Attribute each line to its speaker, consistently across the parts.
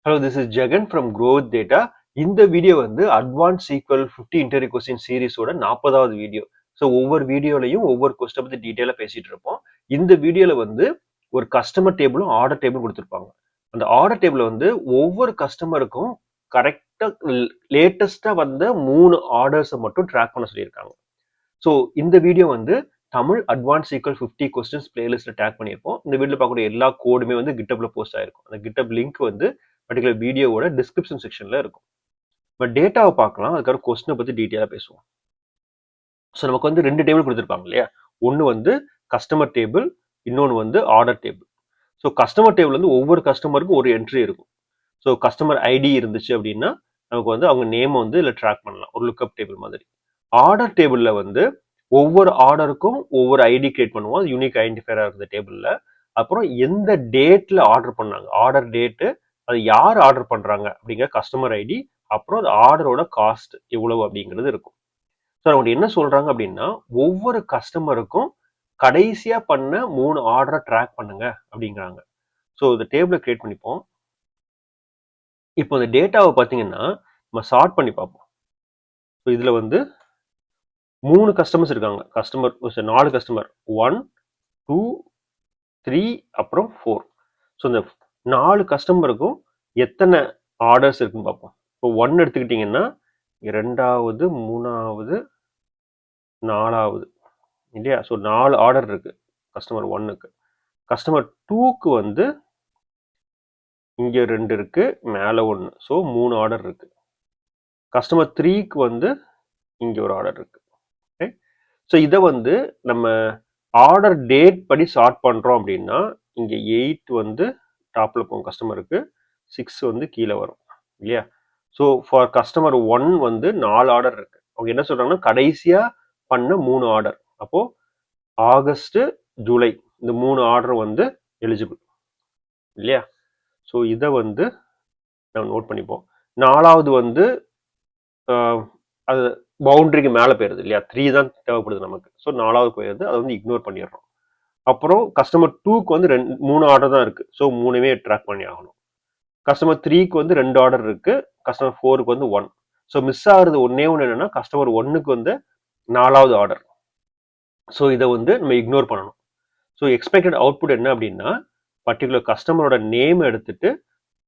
Speaker 1: Hello, this is Jagan from Growth Data. இந்த video வந்து advance SQL 50 interview question சீரிஸோட 40வது வீடியோ. ஸோ ஒவ்வொரு வீடியோலையும் ஒவ்வொரு கொஸ்டினை பற்றி டீட்டெயிலாக பேசிட்டு இருப்போம். இந்த வீடியோவில் வந்து ஒரு கஸ்டமர் டேபிளும் ஆர்டர் டேபிளும் கொடுத்துருப்பாங்க. அந்த ஆர்டர் டேபிள் வந்து ஒவ்வொரு கஸ்டமருக்கும் கரெக்டாக லேட்டஸ்டாக வந்த 3 ஆர்டர்ஸை மட்டும் ட்ராக் பண்ண சொல்லியிருக்காங்க. ஸோ இந்த வீடியோ வந்து தமிழ் அட்வான்ஸ் சீக்வல் 50 கொஸ்டின்ஸ் பிளேலிஸ்ட்ல டேக் பண்ணியிருப்போம். இந்த வீடியோவில் பார்க்கக்கூடிய எல்லா கோடுமே வந்து கிட்டப்ல போஸ்ட் ஆயிருக்கும். அந்த கிட்டப் லிங்க் வந்து பர்டிகுலர் வீடியோவோட டிஸ்கிரிப்ஷன் செக்ஷன்ல இருக்கும். இப்போ டேட்டாவை பார்க்கலாம், அதுக்கப்புறம் கொஸ்டினை பற்றி டீட்டெயிலாக பேசுவோம். ஸோ நமக்கு வந்து 2 டேபிள் கொடுத்துருப்பாங்க இல்லையா? ஒன்று வந்து கஸ்டமர் டேபிள், இன்னொன்று வந்து order table. So customer table வந்து ஒவ்வொரு கஸ்டமருக்கும் ஒரு என்ட்ரி இருக்கும். ஸோ கஸ்டமர் ஐடி இருந்துச்சு அப்படின்னா நமக்கு வந்து அவங்க நேமை வந்து இதில் ட்ராக் பண்ணலாம், ஒரு லுக்அப் டேபிள் மாதிரி. ஆர்டர் டேபிளில் வந்து ஒவ்வொரு ஆர்டருக்கும் ஒவ்வொரு ஐடி கிரியேட் பண்ணுவோம், அது யூனிக் ஐடென்டிஃபையராக இருந்த டேபிளில். அப்புறம் எந்த டேட்டில் ஆர்டர் பண்ணாங்க, ஆர்டர் டேட்டு, அது யார் ஆர்டர் பண்ணுறாங்க அப்படிங்கிற கஸ்டமர் ஐடி, அப்புறம் அது ஆர்டரோட காஸ்ட் எவ்வளவு அப்படிங்கிறது இருக்கும். ஸோ அவங்க என்ன சொல்கிறாங்க அப்படின்னா ஒவ்வொரு கஸ்டமருக்கும் கடைசியாக பண்ண 3 ஆர்டரை ட்ராக் பண்ணுங்க அப்படிங்கிறாங்க. ஸோ இந்த டேபிளை கிரியேட் பண்ணிப்போம். இப்போ இந்த டேட்டாவை பார்த்தீங்கன்னா நம்ம சார்ட் பண்ணி பார்ப்போம். ஸோ இதில் வந்து 3 கஸ்டமர்ஸ் இருக்காங்க. கஸ்டமர் 4 கஸ்டமர் 1 2 3 அப்புறம் 4. ஸோ இந்த 4 கஸ்டமருக்கும் எத்தனை ஆர்டர்ஸ் இருக்குன்னு பார்ப்போம். இப்போ 1 எடுத்துக்கிட்டிங்கன்னா 2வது 3வது 4வது இல்லையா? ஸோ 4 ஆர்டர் இருக்கு கஸ்டமர் 1க்கு. கஸ்டமர் 2க்கு வந்து இங்கே 2 இருக்கு, மேலே 1. ஸோ 3 ஆர்டர் இருக்கு. கஸ்டமர் 3க்கு வந்து இங்கே ஒரு ஆர்டர் இருக்கு. ஓகே, ஸோ இதை வந்து நம்ம ஆர்டர் டேட் படி சார்ட் பண்ணுறோம் அப்படின்னா இங்கே 8 வந்து டாப்பில் போகும் கஸ்டமருக்கு, 6 வந்து கீழே வரும் இல்லையா? ஸோ ஃபார் கஸ்டமர் 1 வந்து 4 ஆர்டர் இருக்கு. அவங்க என்ன சொல்றாங்கன்னா கடைசியாக பண்ண 3 ஆர்டர். அப்போது ஆகஸ்ட் ஜூலை இந்த 3 ஆர்டர் வந்து எலிஜிபிள் இல்லையா? ஸோ இதை வந்து நம்ம நோட் பண்ணிப்போம். 4வது வந்து அது பவுண்டரிக்கு மேலே போயிருது இல்லையா? 3 தான் தேவைப்படுது நமக்கு. ஸோ 4வது போயிருது, அதை வந்து இக்னோர் பண்ணிடுறோம். அப்புறம் கஸ்டமர் 2க்கு வந்து 3 ஆர்டர் தான் இருக்கு. ஸோ 3மே ட்ராக் பண்ணி ஆகணும். கஸ்டமர் 3க்கு வந்து 2 ஆர்டர் இருக்கு, கஸ்டமர் 4க்கு வந்து 1. ஸோ மிஸ் ஆகுறது ஒன்னே ஒன்று என்னன்னா கஸ்டமர் 1க்கு வந்து 4வது ஆர்டர். ஸோ இதை வந்து நம்ம இக்னோர் பண்ணணும். ஸோ எக்ஸ்பெக்டட் அவுட்புட் என்ன அப்படின்னா பர்டிகுலர் கஸ்டமரோட நேம் எடுத்துட்டு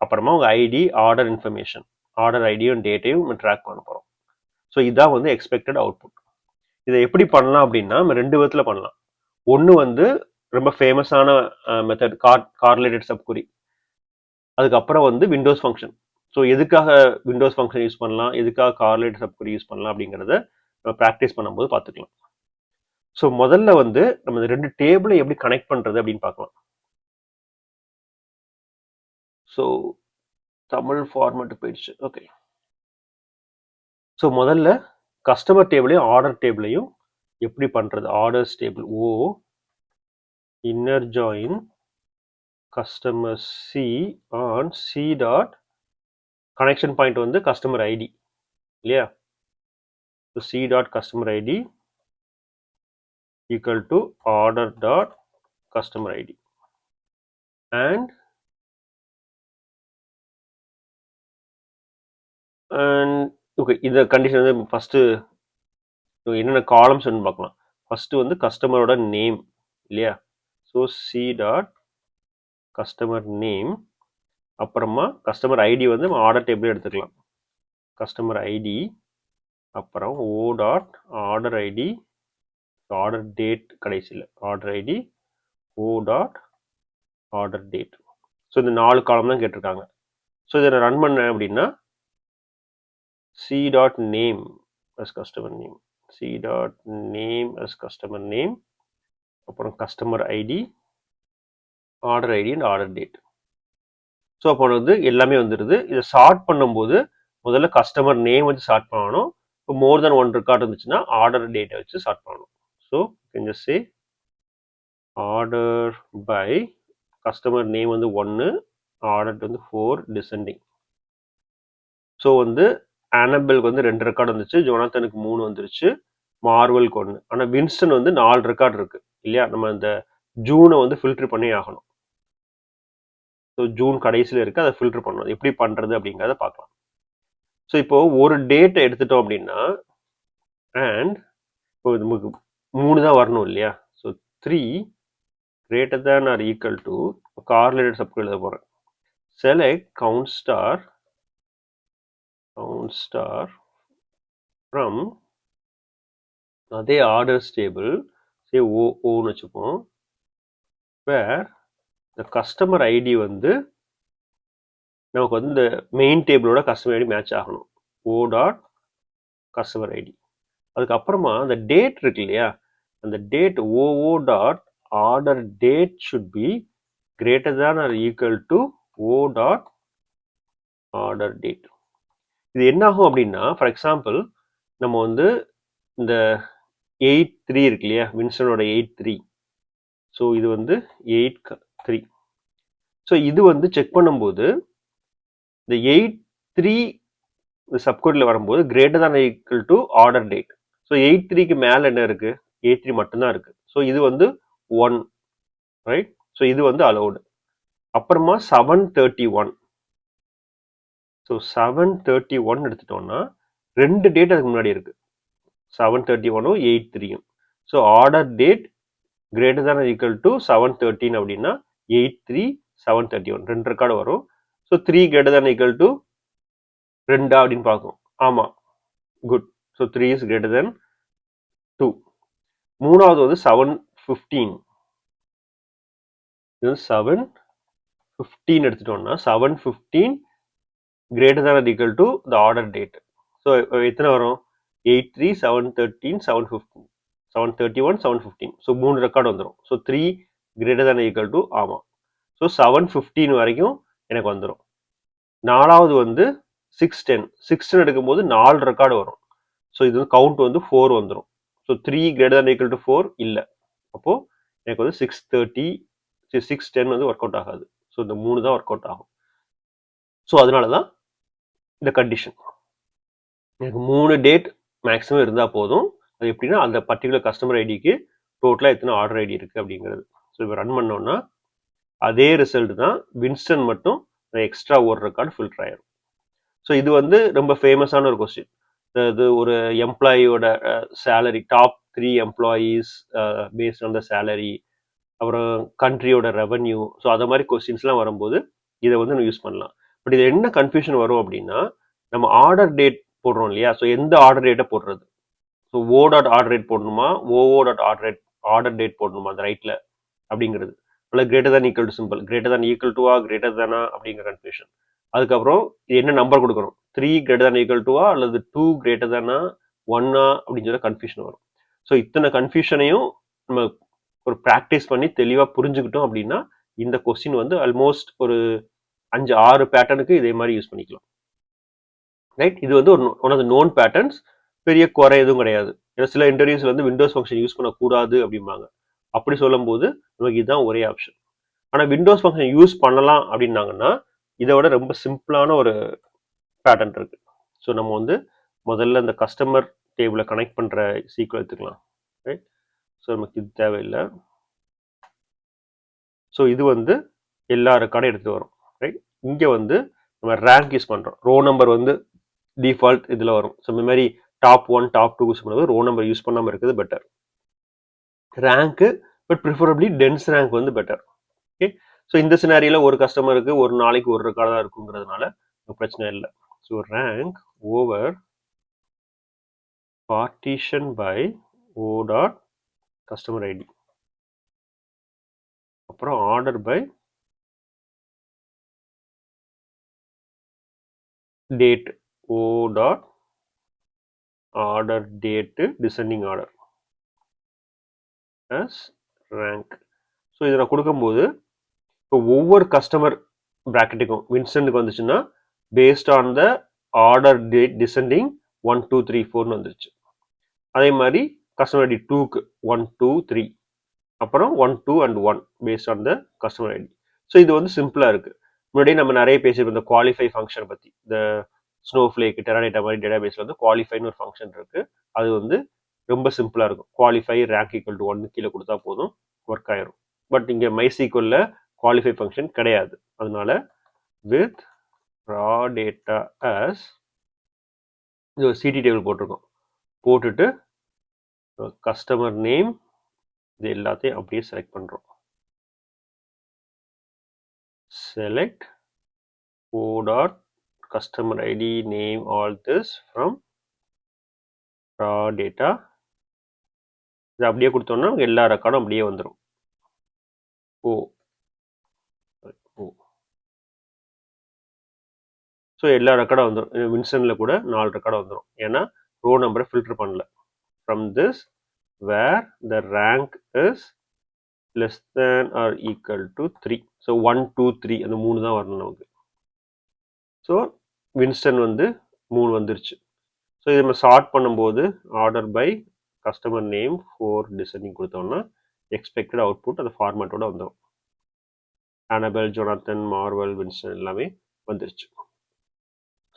Speaker 1: அப்புறமா உங்க ஐடி, ஆர்டர் இன்ஃபர்மேஷன், ஆர்டர் ஐடியும் டேட்டையும் நம்ம ட்ராக் பண்ண போகிறோம். ஸோ இதான் வந்து எக்ஸ்பெக்டட் அவுட்புட். இதை எப்படி பண்ணலாம் அப்படின்னா நம்ம 2 விதத்தில் பண்ணலாம். ஒன்று வந்து ரொம்ப ஃபேமஸான மெத்தட் கார்லேட்டட் சப்குரி. அதுக்கப்புறம் வந்து விண்டோஸ் ஃபங்க்ஷன். ஸோ எதுக்காக விண்டோஸ் ஃபங்க்ஷன் யூஸ் பண்ணலாம், எதுக்காக கார்லேட்டட் சப்குரி யூஸ் பண்ணலாம் அப்படிங்கிறத நம்ம ப்ராக்டிஸ் பண்ணும்போது பார்த்துக்கலாம். ஸோ முதல்ல வந்து நம்ம இந்த 2 டேபிளை எப்படி கனெக்ட் பண்ணுறது அப்படின்னு பார்க்கலாம். ஸோ தமிழ் ஃபார்மேட் போயிடுச்சு. ஓகே, ஸோ முதல்ல கஸ்டமர் டேபிளையும் ஆர்டர் டேபிளையும் எப்படி பண்ணுறது. Orders table o inner join customer c on c dot connection point வந்து கஸ்டமர் ஐடி இல்லையா? So c dot customer ID equal to order dot customer ID and okay, இந்த condition வந்து first என்னென்ன columns பார்க்கலாம். First வந்து கஸ்டமரோட name இல்லையா? So c dot customer name, அப்புறமா கஸ்டமர் ஐடி வந்து நம்ம ஆர்டர் டேபிள் எடுத்துக்கலாம். கஸ்டமர் ஐடி, அப்புறம் o dot order ID, order date கடைசியில் order ID, o dot order date. So இந்த 4 காலம் தான் கேட்டிருக்காங்க. ஸோ இதை நான் ரன் பண்ணேன் அப்படின்னா c dot name as customer name, c dot name as customer name, அப்புறம் customer id, order id and order date. So அப்போ வந்து எல்லாமே வந்துடுது. இதை சார்ட் பண்ணும்போது முதல்ல கஸ்டமர் நேம் வச்சு சார்ட் பண்ணணும். இப்போ மோர் தென் 1 ரெக்கார்ட் இருந்துச்சுன்னா ஆர்டர் டேட்டை வச்சு சார்ட் பண்ணணும். So can just say order by customer name வந்து 1, ஆர்டர் வந்து 4 டிசெண்டிங். ஸோ வந்து ஆனபெல்க்கு வந்து 2 ரெக்கார்டு வந்துச்சு, ஜோனாத்தனுக்கு 3 வந்துருச்சு, மார்வலுக்கு 1. ஆனால் வின்ஸ்டன் வந்து 4 ரெக்கார்டு இருக்கு இல்லையா? நம்ம இந்த ஜூனை வந்து ஃபில்டர் பண்ணி ஆகணும். ஸோ ஜூன் கடைசியில் இருக்குது, அதை ஃபில்டர் பண்ணணும். எப்படி பண்ணுறது அப்படிங்கிறத பார்க்கலாம். ஸோ இப்போ ஒரு டேட்டை எடுத்துட்டோம் அப்படின்னா அண்ட் இப்போ நமக்கு 3 தான் வரணும் இல்லையா? So 3 greater than or equal to correlated subcode எழுத போகிறேன். select count star from அதே ஆர்டர்ஸ் டேபிள் சே ஓன்னு வச்சுப்போம், வேர் இந்த கஸ்டமர் ஐடி வந்து நமக்கு வந்து இந்த மெயின் டேபிளோட கஸ்டமர் ஐடி மேட்ச் ஆகணும். O dot customer ID. அதுக்கப்புறமா அந்த டேட் இருக்கு இல்லையா, அந்த date o dot order date should be greater than or equal to o dot order date. இது என்ன ஆகும் அப்படின்னா, ஃபார் எக்ஸாம்பிள் நம்ம வந்து இந்த 8-3 இருக்கு இல்லையா, வின்ஸ்டனோட 8-3. ஸோ இது வந்து 8-3. ஸோ இது வந்து செக் பண்ணும்போது இந்த 8-3 இந்த சப்கோடில் வரும்போது greater than equal to order date. So 8-3க்கு மேலே என்ன இருக்கு, 8-3 மட்டும்தான் இருக்கு. ஸோ இது வந்து 1, ரைட்? ஸோ இது வந்து அலௌடு. அப்புறமா 731. ஸோ 731 எடுத்துட்டோம்னா 2 டேட் அதுக்கு முன்னாடி இருக்கு, 731ம் 8-3யும். So order date greater than equal to 713 அப்படின்னா 8-3 731 2 ரெக்கார்டு வரும். So 3 greater than equal to 2 அப்படின்னு பார்க்கும். ஆமாம், good. So 3 is greater than 2. மூணாவது வந்து 715. இது 715 எடுத்துட்டோம்னா 715 greater than equal to the order date. So எத்தனை வரும், 8-3 713 715 731 715. ஸோ 3 ரெக்கார்டு வந்துடும். So 3 greater than equal to, ஆமாம். ஸோ 715 வரைக்கும் எனக்கு வந்துடும். நாலாவது வந்து 610 எடுக்கும்போது 4 ரெக்கார்டு வரும். ஸோ இது வந்து கவுண்ட் வந்து 4 வந்துடும். So 3 greater than equal to 4 இல்லை. அப்போது எனக்கு வந்து 630 610 வந்து ஒர்க் அவுட் ஆகாது. ஸோ இந்த 3 தான் ஒர்க் அவுட் ஆகும். ஸோ அதனால தான் இந்த கண்டிஷன். எனக்கு 3 டேட் மேக்ஸிமம் இருந்தால் போதும். அது எப்படின்னா அந்த பர்டிகுலர் கஸ்டமர் ஐடிக்கு டோட்டலாக எத்தனை ஆர்டர் ஐடி இருக்குது அப்படிங்கிறது. ஸோ இப்போ ரன் பண்ணோன்னா அதே ரிசல்ட் தான், வின்ஸ்டன் மட்டும் எக்ஸ்ட்ரா ஒரு ரெக்கார்டு ஃபில்டர் ஆயிரும். ஸோ இது வந்து ரொம்ப ஃபேமஸான ஒரு கொஸ்டின். இது ஒரு எம்ப்ளாயியோட salary, top 3 employees based on the salary, அப்புறம் கண்ட்ரியோட ரெவன்யூ. ஸோ அதை மாதிரி கொஸ்டின்ஸ்லாம் வரும்போது இதை வந்து நம்ம யூஸ் பண்ணலாம். பட் இது என்ன கன்ஃபியூஷன் வரும் அப்படின்னா, நம்ம ஆர்டர் டேட் போடுறோம் இல்லையா, ஸோ எந்த ஆர்டர் டேட்டை போடுறது. ஸோ ஓ டாட் ஆர்டர் டேட் போடணுமா, ஓஓ டாட் ஆர்டர் டேட் போடணுமா அந்த ரைட்டில் அப்படிங்கிறது. இல்லை greater than equal to simple, greater than equal டுவா greater தானா அப்படிங்கிற கன்ஃபியூஷன். அதுக்கப்புறம் என்ன நம்பர் கொடுக்கணும், 3 கிரேட்டர் தான் ஈக்குவல் டுவா அல்லது 2 கிரேட்டர் தானா 1ஆ அப்படின்னு சொல்லி கன்ஃபியூஷன் வரும். ஸோ இத்தனை கன்ஃபியூஷனையும் நம்ம ஒரு ப்ராக்டிஸ் பண்ணி தெளிவாக புரிஞ்சுக்கிட்டோம் அப்படின்னா இந்த கொஸ்டின் வந்து ஆல்மோஸ்ட் ஒரு 5-6 பேட்டர்னுக்கு இதே மாதிரி யூஸ் பண்ணிக்கலாம், ரைட்? இது வந்து one of the known patterns, பெரிய குறை எதுவும் கிடையாது. ஏன்னா சில இன்டர்வியூஸ்ல வந்து விண்டோஸ் ஃபங்க்ஷன் யூஸ் பண்ணக்கூடாது அப்படிம்பாங்க. அப்படி சொல்லும் போது நமக்கு இதுதான் ஒரே ஆப்ஷன். ஆனால் விண்டோஸ் ஃபங்க்ஷன் யூஸ் பண்ணலாம் அப்படின்னாங்கன்னா இதோட ரொம்ப சிம்பிளான ஒரு பேட்டர்ன் இருக்கு. ஸோ நம்ம வந்து முதல்ல இந்த கஸ்டமர் டேபிளை கனெக்ட் பண்ணுற சீக்வல் எடுத்துக்கலாம், ரைட்? ஸோ நமக்கு இது தேவையில்லை. ஸோ இது வந்து எல்லா ரெக்கார்டும் எடுத்துகிட்டு வரும், ரைட்? இங்கே வந்து நம்ம ரேங்க் யூஸ் பண்ணுறோம். ரோ நம்பர் வந்து டிஃபால்ட் இதில் வரும். ஸோ இந்த மாதிரி டாப் 1 டாப் 2 யூஸ் பண்ணுறது, ரோ நம்பர் யூஸ் பண்ணாமல் இருக்குது பெட்டர். ரேங்க்கு பட் ப்ரிஃபரபிளி டென்ஸ் ரேங்க் வந்து பெட்டர். ஓகே, ஸோ இந்த சினாரியில் ஒரு கஸ்டமருக்கு ஒரு நாளைக்கு ஒரு ரெக்கார்டு தான் இருக்குங்கிறதுனால பிரச்சனை இல்லை. So rank over partition by o dot customer ID, அப்புறம் order by date o dot order date descending order as rank. So இதை நான் கொடுக்கும்போது இப்போ ஒவ்வொரு கஸ்டமர் ப்ராக்கெட்டுக்கும் வின்ஸ்டனுக்கு வந்துச்சுன்னா based on the order date descending 1 2 3 4ன்னு வந்துருச்சு. அதே மாதிரி கஸ்டமர் ஐடி 2க்கு 1 2 3, அப்புறம் 1 2 and 1 based on the customer ID. So இது வந்து சிம்பிளாக இருக்குது. முன்னாடியே நம்ம நிறைய பேசியிருப்போம் இந்த குவாலிஃபை ஃபங்க்ஷனை பற்றி. இந்த ஸ்னோஃப்ளேக் டெராடேட்டா மாதிரி டேட்டா பேஸில் வந்து குவாலிஃபைன்னு ஒரு ஃபங்க்ஷன் இருக்குது. அது வந்து ரொம்ப சிம்பிளாக இருக்கும். குவாலிஃபை ரேங்க் ஈக்குவல் டு 1 கீழே கொடுத்தா போதும், ஒர்க் ஆயிரும். பட் இங்கே மைசீக்வலில் குவாலிஃபை ஃபங்க்ஷன் கிடையாது. அதனால வித் raw data as இது ஒரு சிடி டேபிள் போட்டிருக்கோம். போட்டுட்டு கஸ்டமர் நேம் இது எல்லாத்தையும் அப்படியே செலக்ட் பண்ணுறோம். செலக்ட் o.டாட் customer id name all this from raw data. இது அப்படியே கொடுத்தோம்னா எல்லா ரெக்கார்டும் அப்படியே வந்துடும். ஓ ஸோ எல்லா ரெக்கார்டும் வந்துடும். வின்சனில் கூட 4 ரெக்கார்டும் வந்துடும். ஏன்னா ரோ நம்பரை ஃபில்டர் பண்ணல. From this where the rank is less than or equal to 3. So 1 2 3 அந்த 3 தான் வரணும் நமக்கு. ஸோ வின்ஸ்டன் வந்து 3 வந்துருச்சு. ஸோ இது நம்ம சார்ட் பண்ணும்போது order by customer name 4 descending கொடுத்தோம்னா எக்ஸ்பெக்டட் அவுட்புட் அந்த ஃபார்மேட்டோட வந்துடும். அனபெல், ஜொனாத்தன், மார்வல், வின்ஸ்டன் எல்லாமே வந்துருச்சு.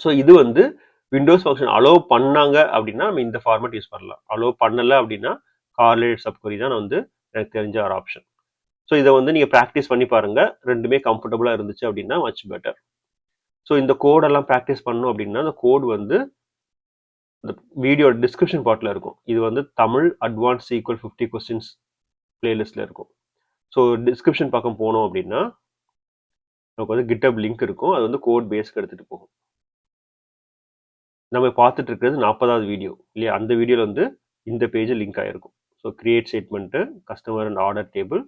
Speaker 1: ஸோ இது வந்து விண்டோஸ் ஃபங்க்ஷன் அலோவ் பண்ணாங்க அப்படின்னா நம்ம இந்த ஃபார்மேட் யூஸ் பண்ணலாம். அலோவ் பண்ணலை அப்படின்னா கார்லேட் சப்கொரி தான் வந்து எனக்கு தெரிஞ்ச ஒரு ஆப்ஷன். ஸோ இதை வந்து நீங்கள் ப்ராக்டிஸ் பண்ணி பாருங்கள். ரெண்டுமே கம்ஃபர்டபுளாக இருந்துச்சு அப்படின்னா மச் பெட்டர். ஸோ இந்த கோடெல்லாம் ப்ராக்டிஸ் பண்ணணும் அப்படின்னா அந்த கோட் வந்து இந்த வீடியோ டிஸ்கிரிப்ஷன் பார்ட்டில் இருக்கும். இது வந்து தமிழ் அட்வான்ஸ் ஈக்குவல் 50 கொஸ்டின்ஸ் பிளேலிஸ்ட்டில் இருக்கும். ஸோ டிஸ்கிரிப்ஷன் பக்கம் போனோம் அப்படின்னா நமக்கு வந்து கிட்டப் லிங்க் இருக்கும். அது வந்து கோட் பேஸ்க்கு எடுத்துகிட்டு போகும். நம்ம பார்த்துட்டு இருக்கிறது 40வது வீடியோ இல்லையா? அந்த வீடியோவில் வந்து இந்த பேஜ் லிங்க் ஆகிருக்கும். So create statement, customer and order table,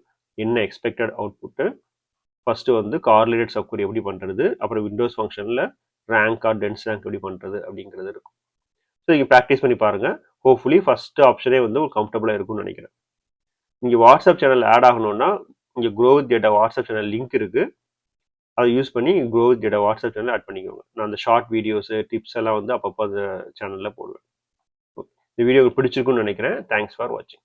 Speaker 1: என்ன எக்ஸ்பெக்டட் அவுட்புட்டு, ஃபஸ்ட்டு வந்து கார்லேட்டட் சப்கொரி எப்படி பண்ணுறது, அப்புறம் விண்டோஸ் ஃபங்க்ஷனில் ரேங்க் ஆர் டென்ஸ் ரேங்க் எப்படி பண்ணுறது அப்படிங்கிறது இருக்கும். ஸோ நீங்கள் ப்ராக்டிஸ் பண்ணி பாருங்கள். ஹோப்ஃபுல்லி ஃபஸ்ட்டு ஆப்ஷனே வந்து ஒரு கம்ஃபர்டபுளாக இருக்கும்னு நினைக்கிறேன். இங்கே வாட்ஸ்அப் சேனல் ஆட் ஆகணும்னா இங்கே grow with data WhatsApp channel link இருக்குது. அதை யூஸ் பண்ணி grow with data WhatsApp channel add பண்ணிக்கோங்க. நான் அந்த ஷார்ட் வீடியோஸு டிப்ஸ் எல்லாம் வந்து அப்பப்போ அந்த சேனலில் போடுவேன். இந்த வீடியோ பிடிச்சிருக்குன்னு நினைக்கிறேன். தேங்க்ஸ் ஃபார் வாட்சிங்.